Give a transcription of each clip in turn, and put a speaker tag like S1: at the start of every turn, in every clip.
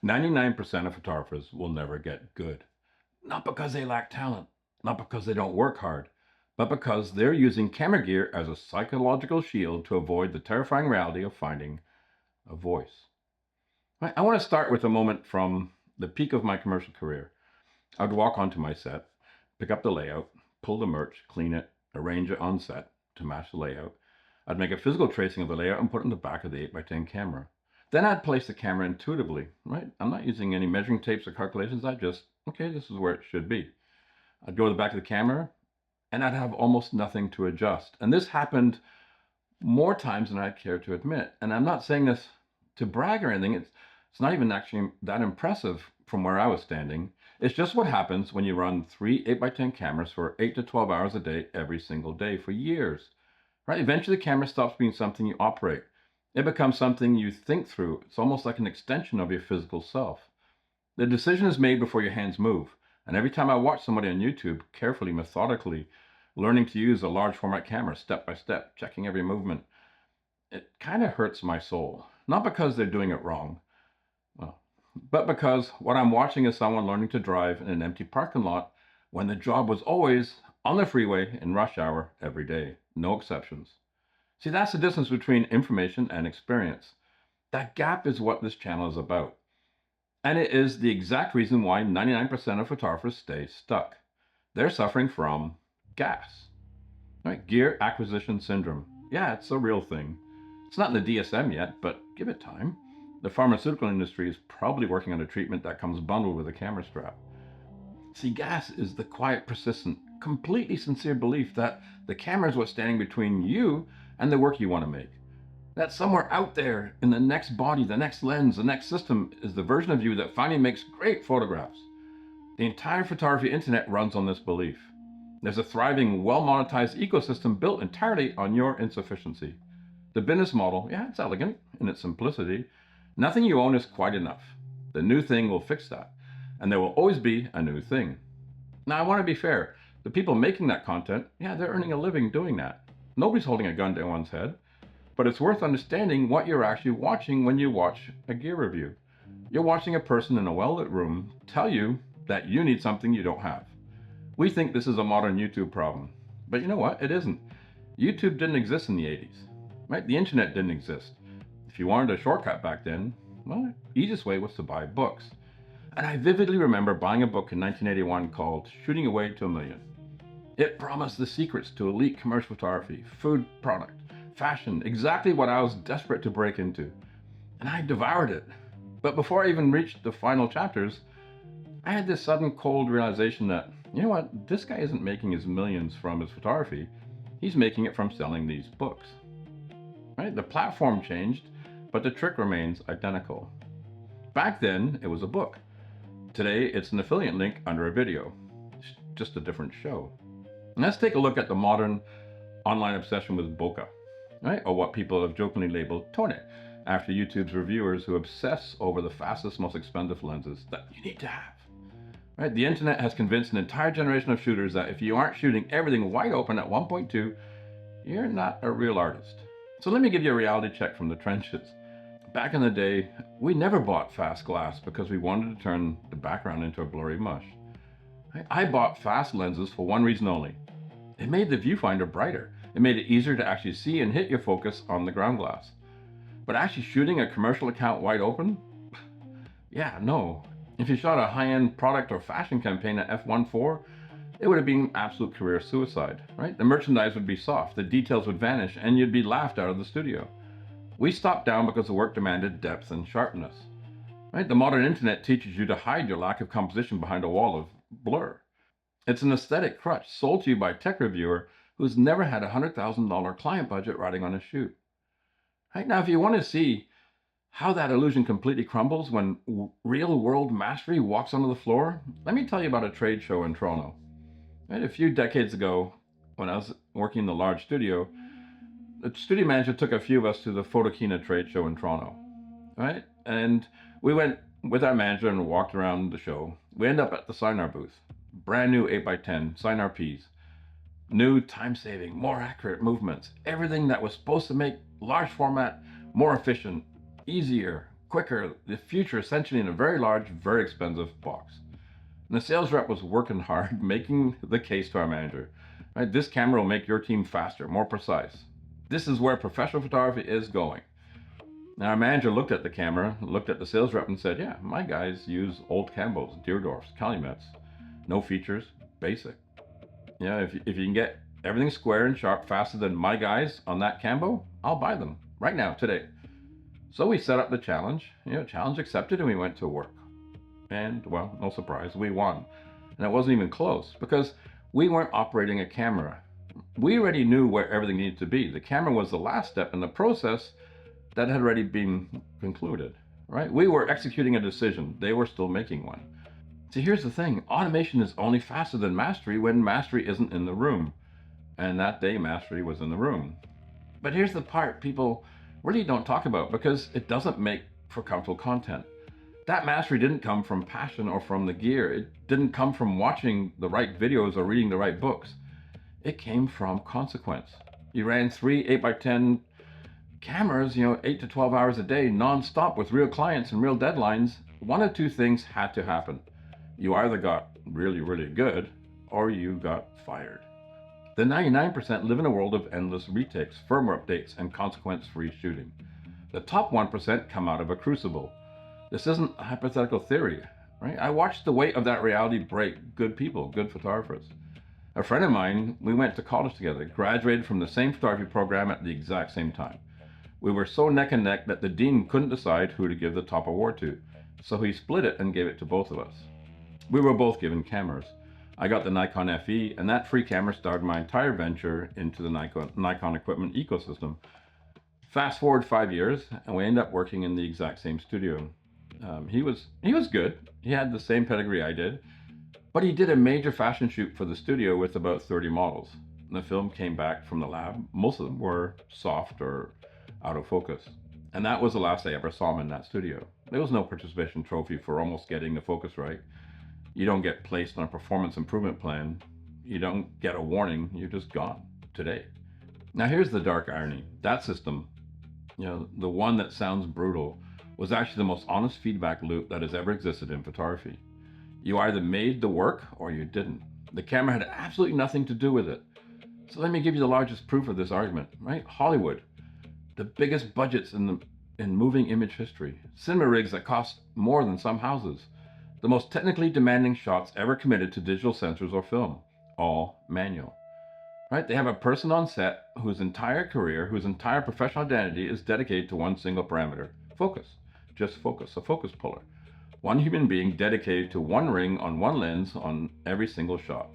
S1: 99% of photographers will never get good. Not because they lack talent, not because they don't work hard, but because they're using camera gear as a psychological shield to avoid the terrifying reality of finding a voice. I want to start with a moment from the peak of my commercial career. I'd walk onto my set, pick up the layout, pull the merch, clean it, arrange it on set to match the layout. I'd make a physical tracing of the layout and put it in the back of the 8x10 camera. Then I'd place the camera intuitively, right? I'm not using any measuring tapes or calculations. I just, okay, this is where it should be. I'd go to the back of the camera and I'd have almost nothing to adjust. And this happened more times than I'd care to admit. And I'm not saying this to brag or anything. It's not even actually that impressive from where I was standing. It's just what happens when you run 3 8x10 cameras for 8 to 12 hours a day every single day for years. Right? Eventually, the camera stops being something you operate. It becomes something you think through. It's almost like an extension of your physical self. The decision is made before your hands move. And every time I watch somebody on YouTube carefully, methodically, learning to use a large format camera step by step, checking every movement, it kind of hurts my soul. Not because they're doing it wrong, well, but because what I'm watching is someone learning to drive in an empty parking lot when the job was always on the freeway in rush hour every day, no exceptions. See, that's the distance between information and experience. That gap is what this channel is about. And it is the exact reason why 99% of photographers stay stuck. They're suffering from gas, right? Gear acquisition syndrome. Yeah, it's a real thing. It's not in the DSM yet, but give it time. The pharmaceutical industry is probably working on a treatment that comes bundled with a camera strap. See, gas is the quiet, persistent, completely sincere belief that the camera is what's standing between you and the work you want to make. That somewhere out there in the next body, the next lens, the next system is the version of you that finally makes great photographs. The entire photography internet runs on this belief. There's a thriving, well-monetized ecosystem built entirely on your insufficiency. The business model, yeah, it's elegant in its simplicity. Nothing you own is quite enough. The new thing will fix that, and there will always be a new thing. Now, I want to be fair. The people making that content, yeah, they're earning a living doing that. Nobody's holding a gun to anyone's head. But it's worth understanding what you're actually watching when you watch a gear review. You're watching a person in a well-lit room tell you that you need something you don't have. We think this is a modern YouTube problem. But you know what? It isn't. YouTube didn't exist in the 80s, right? The internet didn't exist. If you wanted a shortcut back then, well, the easiest way was to buy books. And I vividly remember buying a book in 1981 called Shooting Away to a Million. It promised the secrets to elite commercial photography, food product, fashion, exactly what I was desperate to break into. And I devoured it. But before I even reached the final chapters, I had this sudden cold realization that, you know what, this guy isn't making his millions from his photography. He's making it from selling these books. Right? The platform changed, but the trick remains identical. Back then, it was a book. Today, it's an affiliate link under a video. It's just a different show. And let's take a look at the modern online obsession with bokeh. Right? Or what people have jokingly labeled tone, after YouTube's reviewers who obsess over the fastest, most expensive lenses that you need to have. Right? The internet has convinced an entire generation of shooters that if you aren't shooting everything wide open at 1.2, you're not a real artist. So let me give you a reality check from the trenches. Back in the day, we never bought fast glass because we wanted to turn the background into a blurry mush. Right? I bought fast lenses for one reason only. It made the viewfinder brighter. It made it easier to actually see and hit your focus on the ground glass. But actually shooting a commercial account wide open? Yeah, no. If you shot a high-end product or fashion campaign at f1.4, it would have been absolute career suicide, right? The merchandise would be soft, the details would vanish, and you'd be laughed out of the studio. We stopped down because the work demanded depth and sharpness. Right? The modern internet teaches you to hide your lack of composition behind a wall of blur. It's an aesthetic crutch sold to you by a tech reviewer who's never had a $100,000 client budget riding on a shoot. Right now, if you want to see how that illusion completely crumbles when real-world mastery walks onto the floor, let me tell you about a trade show in Toronto. Right? A few decades ago, when I was working in the large studio, the studio manager took a few of us to the Photokina trade show in Toronto. Right? And we went with our manager and walked around the show. We ended up at the Sinar booth. Brand new 8x10 Sinar Ps. New, time-saving, more accurate movements. Everything that was supposed to make large format more efficient, easier, quicker, the future essentially in a very large, very expensive box. And the sales rep was working hard, making the case to our manager. Right? This camera will make your team faster, more precise. This is where professional photography is going. Now our manager looked at the camera, looked at the sales rep and said, yeah, my guys use old Campbells, Deerdorfs, Calumets. No features, basic. Yeah, if you can get everything square and sharp faster than my guys on that Cambo, I'll buy them right now, today. So we set up the challenge, challenge accepted, and we went to work. And, well, no surprise, we won. And it wasn't even close because we weren't operating a camera. We already knew where everything needed to be. The camera was the last step in the process that had already been concluded, right? We were executing a decision. They were still making one. See, here's the thing. Automation is only faster than mastery when mastery isn't in the room. And that day, mastery was in the room. But here's the part people really don't talk about because it doesn't make for comfortable content. That mastery didn't come from passion or from the gear. It didn't come from watching the right videos or reading the right books. It came from consequence. You ran 3 8x10 cameras, 8 to 12 hours a day, non-stop with real clients and real deadlines. One of two things had to happen. You either got really, really good or you got fired. The 99% live in a world of endless retakes, firmware updates, and consequence-free shooting. The top 1% come out of a crucible. This isn't a hypothetical theory, right? I watched the weight of that reality break good people, good photographers. A friend of mine, we went to college together, graduated from the same photography program at the exact same time. We were so neck and neck that the dean couldn't decide who to give the top award to, so he split it and gave it to both of us. We were both given cameras. I got the Nikon FE, and that free camera started my entire venture into the Nikon equipment ecosystem. Fast forward 5 years, and we ended up working in the exact same studio. He was good. He had the same pedigree I did, but he did a major fashion shoot for the studio with about 30 models. The film came back from the lab. Most of them were soft or Autofocus. And that was the last I ever saw him in that studio. There was no participation trophy for almost getting the focus right. You don't get placed on a performance improvement plan. You don't get a warning. You're just gone today. Now here's the dark irony. That system, the one that sounds brutal, was actually the most honest feedback loop that has ever existed in photography. You either made the work or you didn't. The camera had absolutely nothing to do with it. So let me give you the largest proof of this argument, right? Hollywood. The biggest budgets in moving image history. Cinema rigs that cost more than some houses. The most technically demanding shots ever committed to digital sensors or film. All manual. Right? They have a person on set whose entire career, whose entire professional identity is dedicated to one single parameter. Focus. Just focus. A focus puller. One human being dedicated to one ring on one lens on every single shot.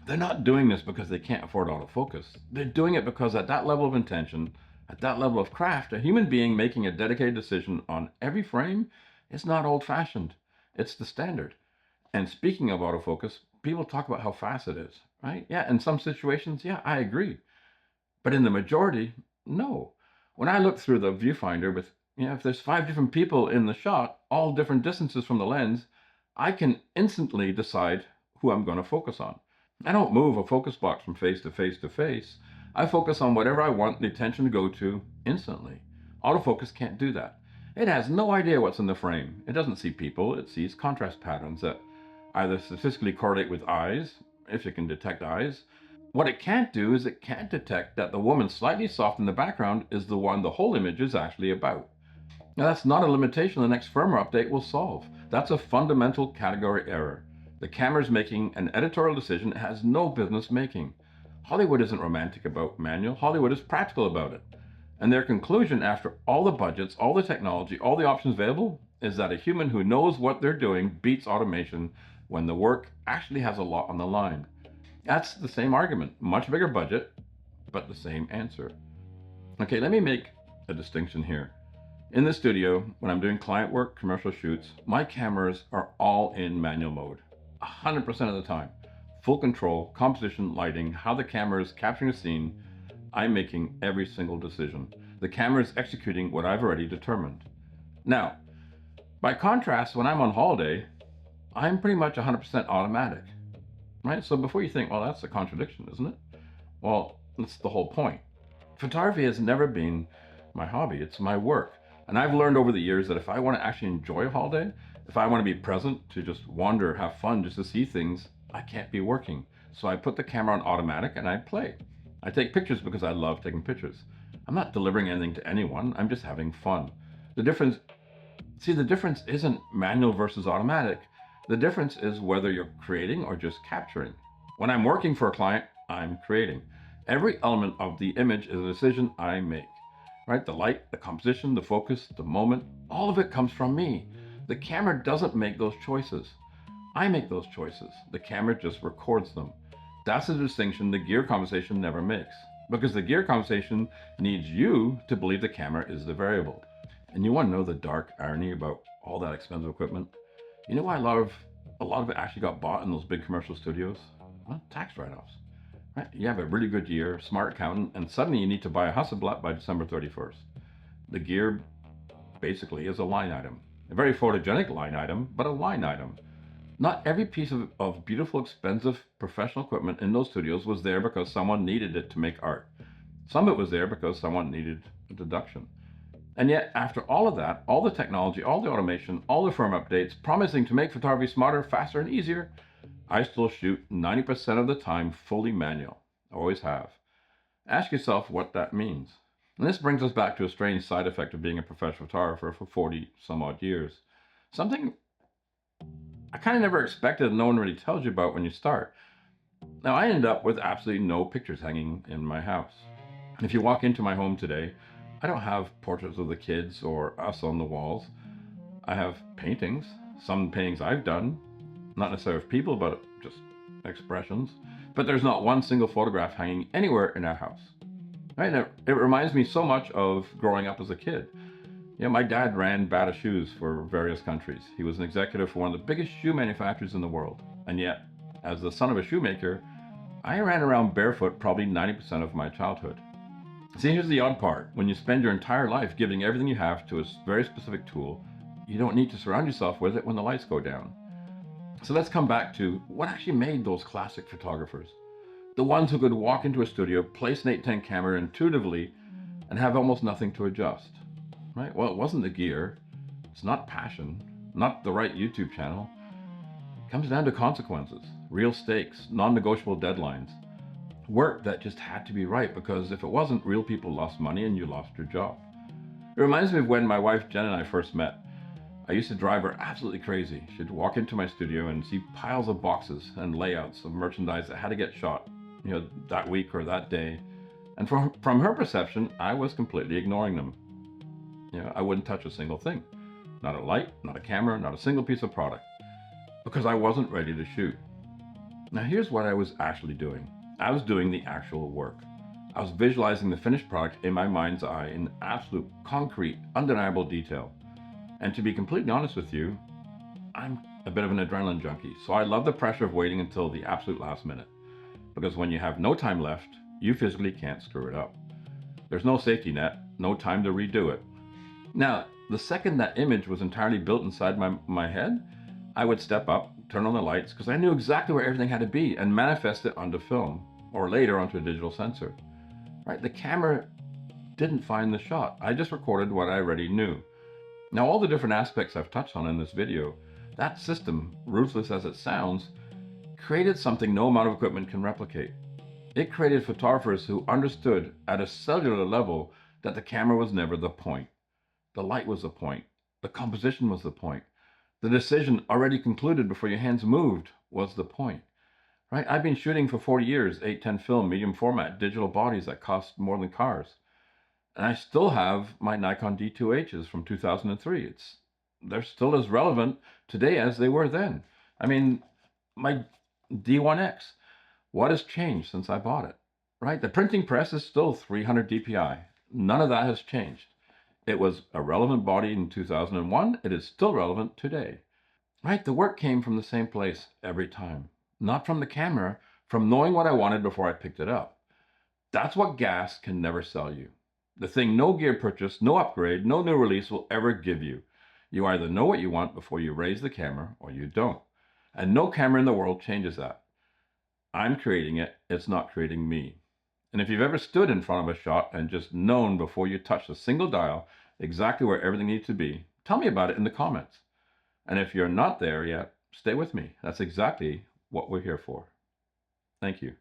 S1: They're not doing this because they can't afford autofocus. They're doing it because at that level of intention, at that level of craft, a human being making a dedicated decision on every frame is not old-fashioned. It's the standard. And speaking of autofocus, people talk about how fast it is, right? Yeah, in some situations, yeah, I agree. But in the majority, no. When I look through the viewfinder with, if there's 5 different people in the shot, all different distances from the lens, I can instantly decide who I'm going to focus on. I don't move a focus box from face to face to face. I focus on whatever I want the attention to go to instantly. Autofocus can't do that. It has no idea what's in the frame. It doesn't see people. It sees contrast patterns that either statistically correlate with eyes, if it can detect eyes. What it can't do is it can't detect that the woman slightly soft in the background is the one the whole image is actually about. Now that's not a limitation the next firmware update will solve. That's a fundamental category error. The camera's making an editorial decision it has no business making. Hollywood isn't romantic about manual. Hollywood is practical about it. And their conclusion after all the budgets, all the technology, all the options available is that a human who knows what they're doing beats automation when the work actually has a lot on the line. That's the same argument. Much bigger budget, but the same answer. Okay, let me make a distinction here. In the studio, when I'm doing client work, commercial shoots, my cameras are all in manual mode. 100% of the time. Full control, composition, lighting, how the camera is capturing a scene. I'm making every single decision. The camera is executing what I've already determined. Now, by contrast, when I'm on holiday, I'm pretty much 100% automatic, right? So before you think, well, that's a contradiction, isn't it? Well, that's the whole point. Photography has never been my hobby. It's my work. And I've learned over the years that if I want to actually enjoy a holiday, if I want to be present, to just wander, have fun, just to see things, I can't be working. So I put the camera on automatic and I play. I take pictures because I love taking pictures. I'm not delivering anything to anyone, I'm just having fun. The difference, the difference isn't manual versus automatic. The difference is whether you're creating or just capturing. When I'm working for a client, I'm creating. Every element of the image is a decision I make, right? The light, the composition, the focus, the moment, all of it comes from me. The camera doesn't make those choices. I make those choices. The camera just records them. That's the distinction the gear conversation never makes, because the gear conversation needs you to believe the camera is the variable. And you want to know the dark irony about all that expensive equipment? You know why a lot of it actually got bought in those big commercial studios? Well, tax write-offs. Right? You have a really good year, smart accountant, and suddenly you need to buy a Hasselblad by December 31st. The gear basically is a line item. A very photogenic line item, but a line item. Not every piece of beautiful, expensive professional equipment in those studios was there because someone needed it to make art. Some of it was there because someone needed a deduction. And yet, after all of that, all the technology, all the automation, all the firmware updates, promising to make photography smarter, faster, and easier, I still shoot 90% of the time fully manual. Always have. Ask yourself what that means. And this brings us back to a strange side effect of being a professional photographer for 40 some odd years. Something I kind of never expected and no one really tells you about when you start. Now, I ended up with absolutely no pictures hanging in my house. And if you walk into my home today, I don't have portraits of the kids or us on the walls. I have paintings, some paintings I've done, not necessarily of people, but just expressions. But there's not one single photograph hanging anywhere in our house. Right? And it reminds me so much of growing up as a kid. You know, my dad ran Bata Shoes for various countries. He was an executive for one of the biggest shoe manufacturers in the world. And yet, as the son of a shoemaker, I ran around barefoot probably 90% of my childhood. See, here's the odd part. When you spend your entire life giving everything you have to a very specific tool, you don't need to surround yourself with it when the lights go down. So let's come back to what actually made those classic photographers. The ones who could walk into a studio, place an 810 camera intuitively, and have almost nothing to adjust. Right? Well, it wasn't the gear. It's not passion, not the right YouTube channel. It comes down to consequences, real stakes, non-negotiable deadlines. Work that just had to be right, because if it wasn't, real people lost money and you lost your job. It reminds me of when my wife Jen and I first met. I used to drive her absolutely crazy. She'd walk into my studio and see piles of boxes and layouts of merchandise that had to get shot, that week or that day. And from her perception, I was completely ignoring them. I wouldn't touch a single thing. Not a light, not a camera, not a single piece of product. Because I wasn't ready to shoot. Now here's what I was actually doing. I was doing the actual work. I was visualizing the finished product in my mind's eye in absolute, concrete, undeniable detail. And to be completely honest with you, I'm a bit of an adrenaline junkie. So I love the pressure of waiting until the absolute last minute. Because when you have no time left, you physically can't screw it up. There's no safety net, no time to redo it. Now, the second that image was entirely built inside my head, I would step up, turn on the lights, because I knew exactly where everything had to be, and manifest it onto film, or later onto a digital sensor. Right? The camera didn't find the shot. I just recorded what I already knew. Now, all the different aspects I've touched on in this video, that system, ruthless as it sounds, created something no amount of equipment can replicate. It created photographers who understood at a cellular level that the camera was never the point. The light was the point. The composition was the point. The decision already concluded before your hands moved was the point. Right? I've been shooting for 40 years, 810 film, medium format, digital bodies that cost more than cars. And I still have my Nikon D2Hs from 2003. They're still as relevant today as they were then. I mean, my D1X, what has changed since I bought it? Right? The printing press is still 300 DPI. None of that has changed. It was a relevant body in 2001. It is still relevant today. Right? The work came from the same place every time. Not from the camera, from knowing what I wanted before I picked it up. That's what gas can never sell you. The thing no gear purchase, no upgrade, no new release will ever give you. You either know what you want before you raise the camera, or you don't. And no camera in the world changes that. I'm creating it. It's not creating me. And if you've ever stood in front of a shot and just known before you touched a single dial exactly where everything needs to be, tell me about it in the comments. And if you're not there yet, stay with me. That's exactly what we're here for. Thank you.